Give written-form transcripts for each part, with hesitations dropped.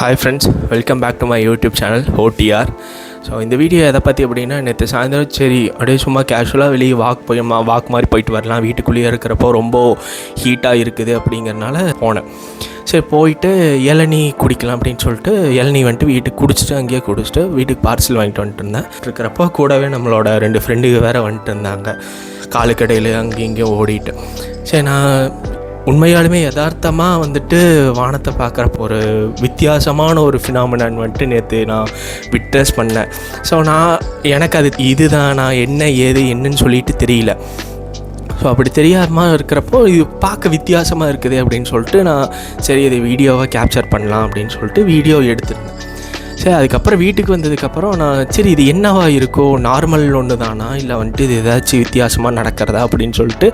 Hi friends, welcome back to my YouTube channel OTR. So இந்த video எதை பற்றி அப்படின்னா, நேற்று சாயந்தரம் சரி அப்படியே சும்மா கேஷுவலாக வெளியே வாக் மாதிரி போயிட்டு வரலாம், வீட்டுக்குள்ளேயே இருக்கிறப்போ ரொம்ப ஹீட்டாக இருக்குது அப்படிங்கிறனால போனேன். சரி போயிட்டு இளநீ குடிக்கலாம் அப்படின்னு சொல்லிட்டு இளநீ வந்துட்டு வீட்டுக்கு குடிச்சிட்டு அங்கேயே குடிச்சிட்டு வீட்டுக்கு பார்சல் வாங்கிட்டு வந்துட்டு இருந்தேன். இருக்கிறப்போ கூடவே நம்மளோட 2 ஃப்ரெண்டுக்கு வேறு வந்துட்டு இருந்தாங்க, காலுக்கடையில் அங்கேயும் இங்கேயும் ஓடிட்டு. சரி நான் உண்மையாலுமே யதார்த்தமாக வந்துட்டு வானத்தை பார்க்குறப்போ ஒரு வித்தியாசமான ஒரு ஃபினாமினான் வந்துட்டு நேற்று நான் விட்னஸ் பண்ணேன். ஸோ எனக்கு அது இதுதான் நான் என்னன்னு சொல்லிட்டு தெரியல. ஸோ அப்படி தெரியாமல் இருக்கிறப்போ இது பார்க்க வித்தியாசமாக இருக்குது அப்படின்னு சொல்லிட்டு நான் சரி இதை வீடியோவை கேப்சர் பண்ணலாம் அப்படின்னு சொல்லிட்டு வீடியோ எடுத்துருந்தேன். சரி அதுக்கப்புறம் வீட்டுக்கு வந்ததுக்கப்புறம் நான் சரி இது என்னவா இருக்கோ, நார்மல் ஒன்று தானா இல்லை வந்துட்டு இது ஏதாச்சும் வித்தியாசமாக நடக்கிறதா அப்படின்னு சொல்லிட்டு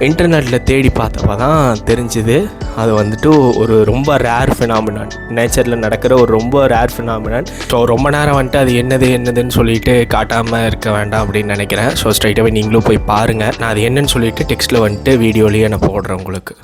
இன்டர்நெட்டில் தேடி பார்த்தப்ப தான் தெரிஞ்சுது அது வந்துட்டு ஒரு ரொம்ப ரேர் ஃபினாமினான், நேச்சரில் நடக்கிற ஒரு ரொம்ப ரேர் ஃபினாமினான். ஸோ ரொம்ப நேரம் வந்துட்டு அது என்னதுன்னு சொல்லிட்டு காட்டாமல் இருக்க வேண்டாம் அப்படின்னு நினைக்கிறேன். ஸோ ஸ்ட்ரைட்டாகவே நீங்களும் போய் பாருங்கள். நான் அது என்னன்னு சொல்லிட்டு டெக்ஸ்ட்டில் வந்துட்டு வீடியோலேயே நான் போடுறேன் உங்களுக்கு.